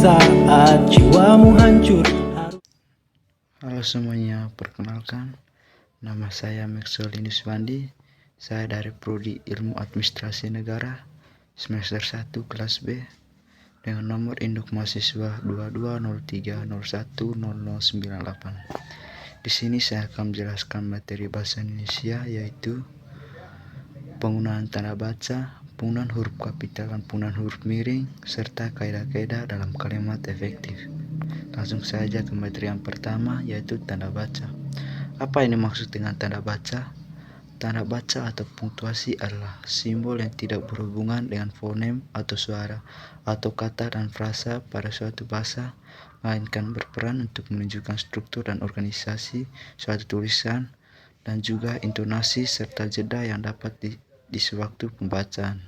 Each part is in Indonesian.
saat jiwamu hancur. Halo semuanya, perkenalkan, nama saya Maxwell Wandi. Saya dari Prodi Ilmu Administrasi Negara semester 1 kelas B dengan nomor induk mahasiswa 2203010098. Di sini saya akan menjelaskan materi bahasa Indonesia, yaitu penggunaan tanda baca, penggunaan huruf kapital dan penggunaan huruf miring, serta kaidah-kaidah dalam kalimat efektif. Langsung saja ke materi yang pertama, yaitu tanda baca. Apa ini maksud dengan tanda baca? Tanda baca atau punktuasi adalah simbol yang tidak berhubungan dengan fonem atau suara atau kata dan frasa pada suatu bahasa, melainkan berperan untuk menunjukkan struktur dan organisasi suatu tulisan dan juga intonasi serta jeda yang dapat di sewaktu pembacaan.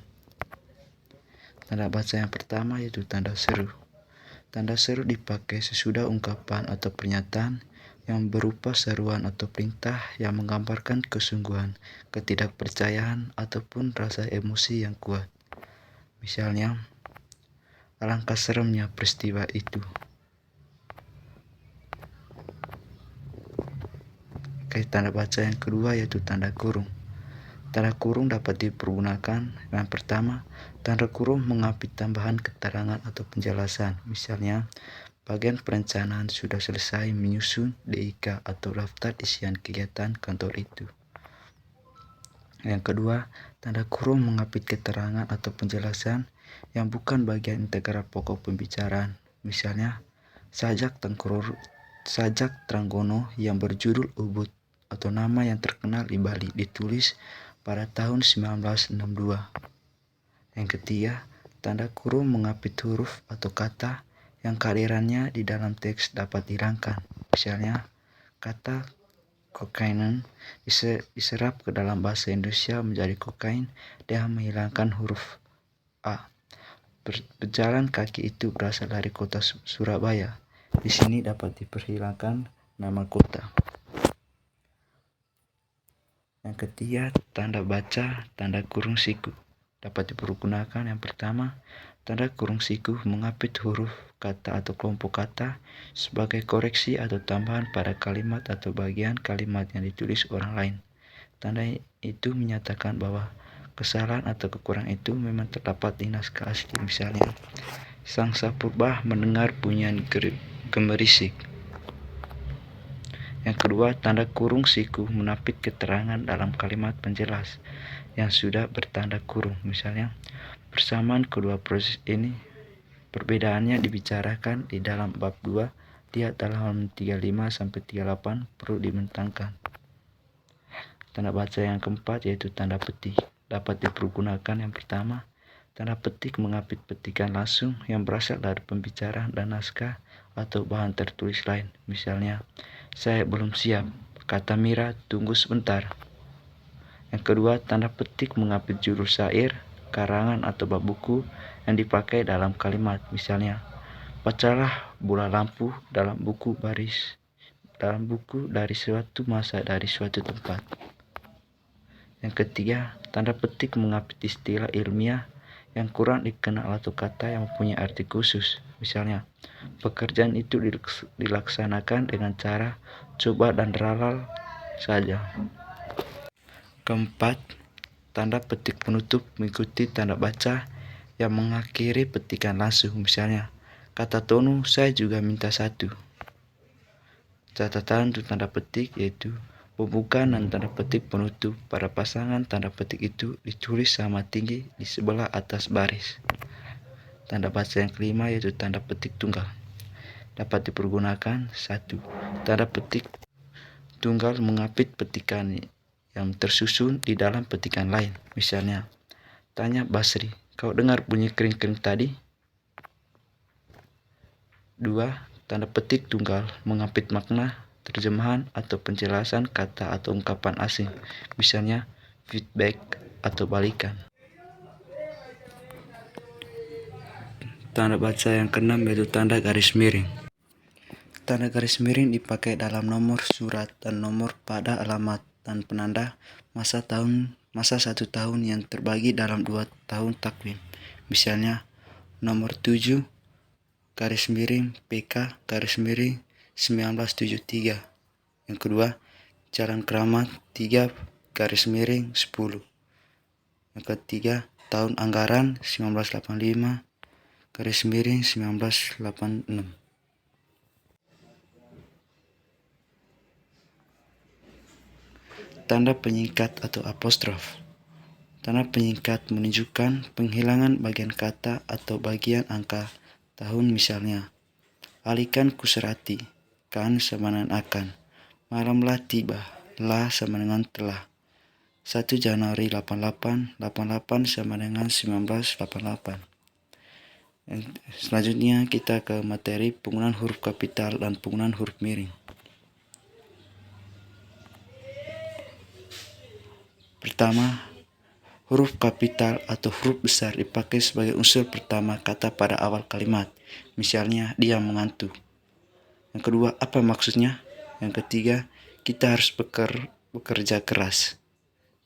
Tanda baca yang pertama yaitu tanda seru. Tanda seru dipakai sesudah ungkapan atau pernyataan yang berupa seruan atau perintah yang menggambarkan kesungguhan, ketidakpercayaan, ataupun rasa emosi yang kuat. Misalnya, alangkah seremnya peristiwa itu. Oke, tanda baca yang kedua yaitu tanda kurung. Tanda kurung dapat dipergunakan. Yang pertama, tanda kurung mengapit tambahan keterangan atau penjelasan. Misalnya, bagian perencanaan sudah selesai menyusun DIK atau daftar isian kegiatan kantor itu. Yang kedua, tanda kurung mengapit keterangan atau penjelasan yang bukan bagian integral pokok pembicaraan. Misalnya, sajak Trenggono yang berjudul Ubud atau nama yang terkenal di Bali ditulis pada tahun 1962. Yang ketiga, tanda kurung mengapit huruf atau kata yang kehadirannya di dalam teks dapat dihilangkan. Misalnya, kata kokainen diserap ke dalam bahasa Indonesia menjadi kokain dengan menghilangkan huruf A. Berjalan kaki itu berasal dari kota Surabaya. Di sini dapat diperhilangkan nama kota. Yang ketiga, tanda baca tanda kurung siku dapat dipergunakan. Yang pertama, tanda kurung siku mengapit huruf, kata atau kelompok kata sebagai koreksi atau tambahan pada kalimat atau bagian kalimat yang ditulis orang lain. Tanda itu menyatakan bahwa kesalahan atau kekurangan itu memang terdapat di naskah asli. Misalnya, Sang Sapurba mendengar bunyian gemerisik. Yang kedua, tanda kurung siku menapit keterangan dalam kalimat penjelas yang sudah bertanda kurung. Misalnya, persamaan kedua proses ini perbedaannya dibicarakan di dalam bab 2 lihat halaman 35-38 perlu dibentangkan. Tanda baca yang keempat yaitu tanda petik dapat dipergunakan. Yang pertama, tanda petik mengapit petikan langsung yang berasal dari pembicaraan dan naskah atau bahan tertulis lain. Misalnya, saya belum siap, kata Mira, tunggu sebentar. Yang kedua, tanda petik mengapit judul syair, karangan atau bab buku yang dipakai dalam kalimat. Misalnya, bacalah bola lampu dalam buku dari suatu masa dari suatu tempat. Yang ketiga, tanda petik mengapit istilah ilmiah yang kurang dikenal atau kata yang mempunyai arti khusus. Misalnya, pekerjaan itu dilaksanakan dengan cara coba dan ralal saja. Keempat, tanda petik penutup mengikuti tanda baca yang mengakhiri petikan langsung. Misalnya, kata Tonu, saya juga minta satu. Catatan untuk tanda petik yaitu pembukaan dan tanda petik penutup pada pasangan tanda petik itu ditulis sama tinggi di sebelah atas baris. Tanda baca yang kelima yaitu tanda petik tunggal. Dapat dipergunakan. 1. Tanda petik tunggal mengapit petikan yang tersusun di dalam petikan lain. Misalnya, tanya Basri, kau dengar bunyi kering-kering tadi? 2. Tanda petik tunggal mengapit makna, terjemahan atau penjelasan kata atau ungkapan asing. Misalnya, feedback atau balikan. Tanda baca yang keenam yaitu tanda garis miring. Tanda garis miring dipakai dalam nomor surat dan nomor pada alamat dan penanda masa 1 tahun yang terbagi dalam 2 tahun takwim. Misalnya, nomor 7 garis miring PK garis miring 1973. Yang kedua, Jalan Keramat 3 garis miring 10. Yang ketiga, tahun anggaran 1985 garis miring 1986. Tanda penyingkat atau apostrof. Tanda penyingkat menunjukkan penghilangan bagian kata atau bagian angka tahun, misalnya alihkan kuserati, kan sama dengan akan, malamlah tiba, lah sama dengan telah, 1 Januari 88, 88 sama dengan 1988. Selanjutnya kita ke materi penggunaan huruf kapital dan penggunaan huruf miring. Pertama, huruf kapital atau huruf besar dipakai sebagai unsur pertama kata pada awal kalimat. Misalnya, dia mengantuk. Yang kedua, apa maksudnya? Yang ketiga, kita harus bekerja keras.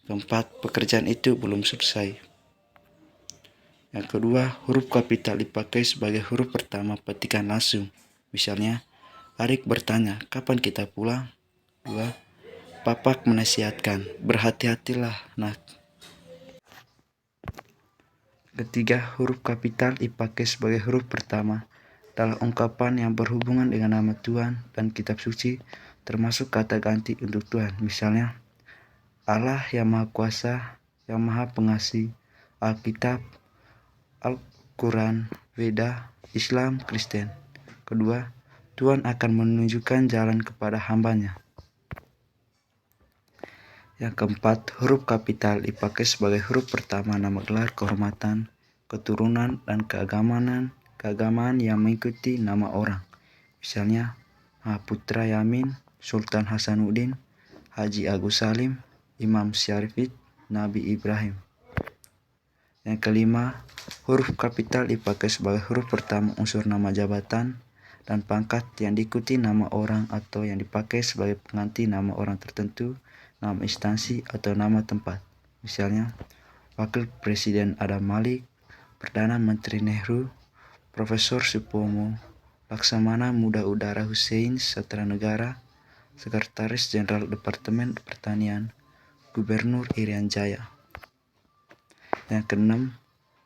Keempat, pekerjaan itu belum selesai. Yang kedua, huruf kapital dipakai sebagai huruf pertama petikan langsung. Misalnya, Arik bertanya, kapan kita pulang? 2. Papak menasihatkan, berhati-hatilah nak. Ketiga, huruf kapital dipakai sebagai huruf pertama dalam ungkapan yang berhubungan dengan nama Tuhan dan kitab suci, termasuk kata ganti untuk Tuhan. Misalnya, Allah yang Maha Kuasa, yang Maha Pengasih, Alkitab, Al-Quran, Veda, Islam, Kristen. Kedua, Tuhan akan menunjukkan jalan kepada hambanya. Yang keempat, huruf kapital dipakai sebagai huruf pertama nama gelar kehormatan, keturunan, dan keagamaan yang mengikuti nama orang. Misalnya, Mahaputra Yamin, Sultan Hasanuddin, Haji Agus Salim, Imam Syarifid, Nabi Ibrahim. Yang kelima, huruf kapital dipakai sebagai huruf pertama unsur nama jabatan dan pangkat yang diikuti nama orang atau yang dipakai sebagai pengganti nama orang tertentu, nama instansi atau nama tempat. Misalnya, Wakil Presiden Adam Malik, Perdana Menteri Nehru, Profesor Supomo, Laksamana Muda Udara Hussein Satra Negara, Sekretaris Jenderal Departemen Pertanian, Gubernur Irian Jaya. Yang keenam,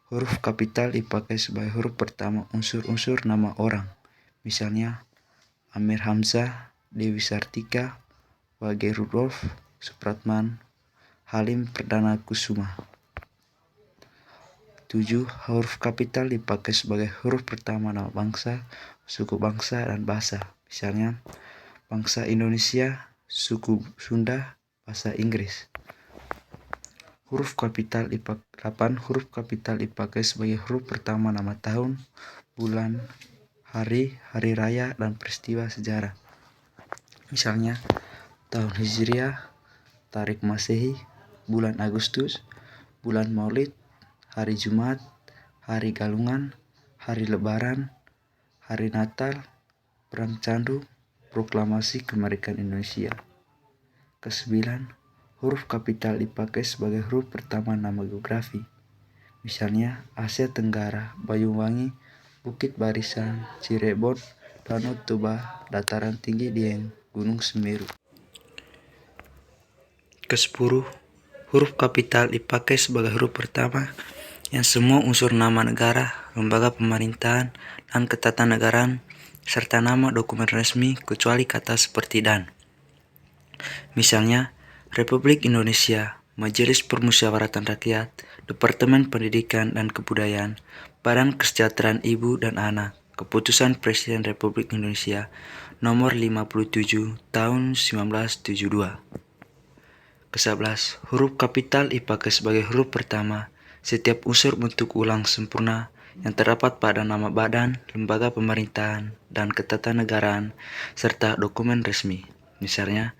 huruf kapital dipakai sebagai huruf pertama unsur-unsur nama orang. Misalnya, Amir Hamzah, Dewi Sartika, Wage Rudolf, Supratman, Halim Perdana Kusuma. 7. Huruf kapital dipakai sebagai huruf pertama nama bangsa, suku bangsa, dan bahasa. Misalnya, bangsa Indonesia, suku Sunda, bahasa Inggris. 8. Huruf kapital dipakai sebagai huruf pertama nama tahun, bulan, hari raya, dan peristiwa sejarah. Misalnya, tahun Hijriah, Tarik Masehi, bulan Agustus, bulan Maulid, hari Jumat, hari Galungan, hari Lebaran, hari Natal, Perang Candu, proklamasi kemerdekaan Indonesia. Kesembilan, huruf kapital dipakai sebagai huruf pertama nama geografi. Misalnya, Asia Tenggara, Banyuwangi, Bukit Barisan, Cirebon, Danau Toba, dataran tinggi Dieng, Gunung Semeru. Ke-10, huruf kapital dipakai sebagai huruf pertama yang semua unsur nama negara, lembaga pemerintahan, dan ketatanegaraan, serta nama dokumen resmi kecuali kata seperti dan. Misalnya, Republik Indonesia, Majelis Permusyawaratan Rakyat, Departemen Pendidikan dan Kebudayaan, Badan Kesejahteraan Ibu dan Anak, Keputusan Presiden Republik Indonesia Nomor 57 Tahun 1972. Ke-11, huruf kapital dipakai sebagai huruf pertama setiap unsur bentuk ulang sempurna yang terdapat pada nama badan, lembaga pemerintahan, dan ketatanegaraan, serta dokumen resmi. Misalnya,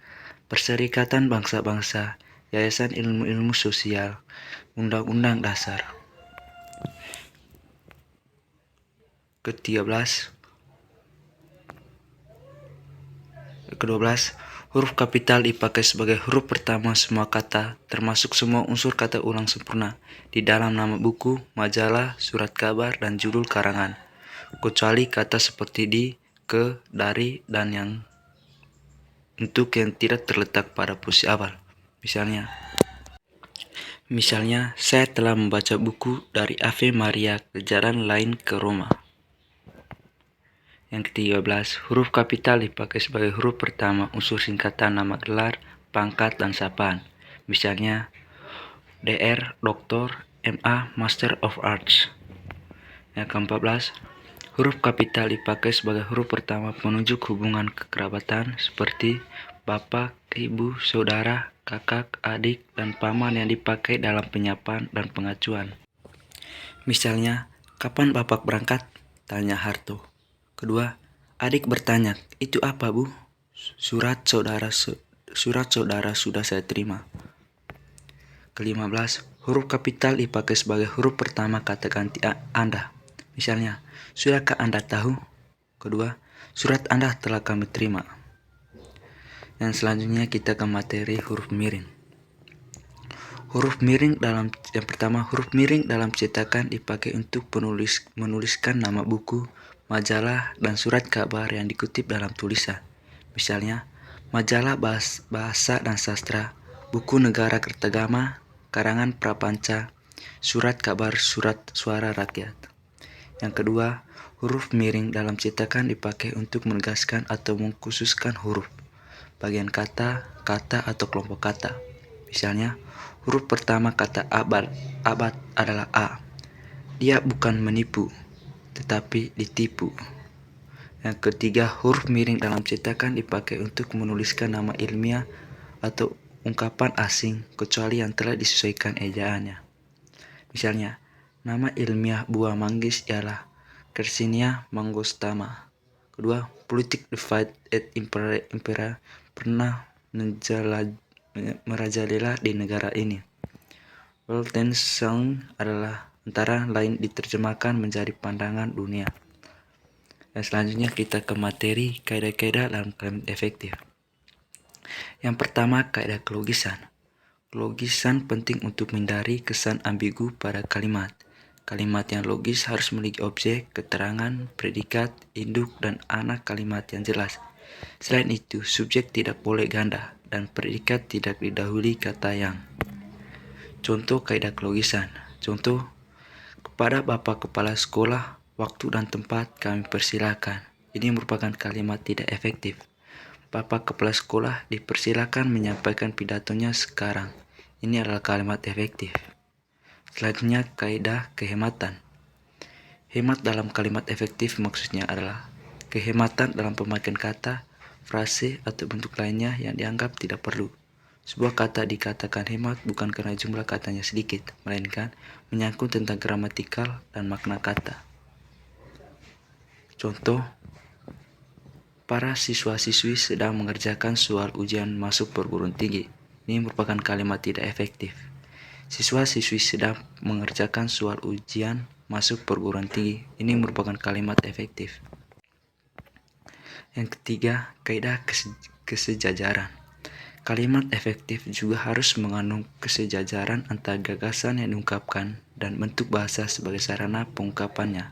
Perserikatan Bangsa-Bangsa, Yayasan Ilmu-Ilmu Sosial, Undang-Undang Dasar. Ke-12, huruf kapital dipakai sebagai huruf pertama semua kata, termasuk semua unsur kata ulang sempurna, di dalam nama buku, majalah, surat kabar, dan judul karangan. kecuali kata seperti di, ke, dari, dan yang untuk yang tidak terletak pada posisi awal. Misalnya, saya telah membaca buku dari Ave Maria ke jalan lain ke Roma. Yang ke-13, huruf kapital dipakai sebagai huruf pertama unsur singkatan nama gelar, pangkat, dan sapaan. Misalnya, DR, Doktor, MA, Master of Arts. Yang ke-14, huruf kapital dipakai sebagai huruf pertama penunjuk hubungan kekerabatan seperti bapak, ibu, saudara, kakak, adik, dan paman yang dipakai dalam penyapaan dan pengacuan. Misalnya, kapan bapak berangkat? Tanya Harto. Kedua, adik bertanya, itu apa bu? Surat saudara sudah saya terima. Ke-15, huruf kapital dipakai sebagai huruf pertama kata ganti Anda. Misalnya, sudahkah Anda tahu? Kedua, surat Anda telah kami terima. Yang selanjutnya kita ke materi huruf miring. Yang pertama, huruf miring dalam cetakan dipakai untuk menuliskan nama buku, majalah, dan surat kabar yang dikutip dalam tulisan. Misalnya, majalah bahasa dan sastra, buku negara Kertagama, karangan prapanca, surat kabar, surat suara rakyat. Yang kedua, huruf miring dalam cetakan dipakai untuk menegaskan atau mengkhususkan huruf, bagian kata, atau kelompok kata. Misalnya, huruf pertama kata abad adalah A. Dia bukan menipu, tetapi ditipu. Yang ketiga, huruf miring dalam cetakan dipakai untuk menuliskan nama ilmiah atau ungkapan asing, kecuali yang telah disesuaikan ejaannya. Misalnya, nama ilmiah buah manggis ialah Yersinia mangostama. Kedua, politik divide et impera pernah merajalela di negara ini. Weltanschauung adalah antara lain diterjemahkan menjadi pandangan dunia. Dan selanjutnya kita ke materi kaidah-kaidah dalam kalimat efektif. Yang pertama, kaidah kelogisan. Kelogisan penting untuk menghindari kesan ambigu pada kalimat. Kalimat yang logis harus memiliki objek, keterangan, predikat, induk, dan anak kalimat yang jelas. Selain itu, subjek tidak boleh ganda, dan predikat tidak didahului kata yang. Contoh kaidah kelogisan. Contoh, kepada Bapak Kepala Sekolah, waktu dan tempat kami persilakan. Ini merupakan kalimat tidak efektif. Bapak Kepala Sekolah dipersilakan menyampaikan pidatonya sekarang. Ini adalah kalimat efektif. Selanjutnya, kaidah kehematan. Hemat dalam kalimat efektif maksudnya adalah kehematan dalam pemakaian kata, frase, atau bentuk lainnya yang dianggap tidak perlu. Sebuah kata dikatakan hemat bukan karena jumlah katanya sedikit, melainkan menyangkut tentang gramatikal dan makna kata. Contoh, para siswa-siswi sedang mengerjakan soal ujian masuk perguruan tinggi. Ini merupakan kalimat tidak efektif. Siswa-siswi sedang mengerjakan soal ujian masuk perguruan tinggi. Ini merupakan kalimat efektif. Yang ketiga, kaidah kesejajaran. Kalimat efektif juga harus mengandung kesejajaran antara gagasan yang diungkapkan dan bentuk bahasa sebagai sarana pengungkapannya.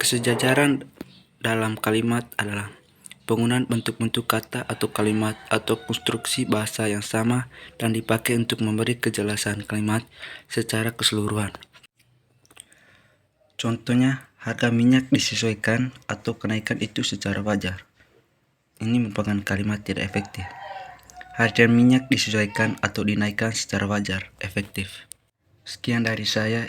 Kesejajaran dalam kalimat adalah penggunaan bentuk-bentuk kata atau kalimat atau konstruksi bahasa yang sama dan dipakai untuk memberi kejelasan kalimat secara keseluruhan. Contohnya, harga minyak disesuaikan atau kenaikan itu secara wajar. Ini merupakan kalimat tidak efektif. Harga minyak disesuaikan atau dinaikkan secara wajar, efektif. Sekian dari saya.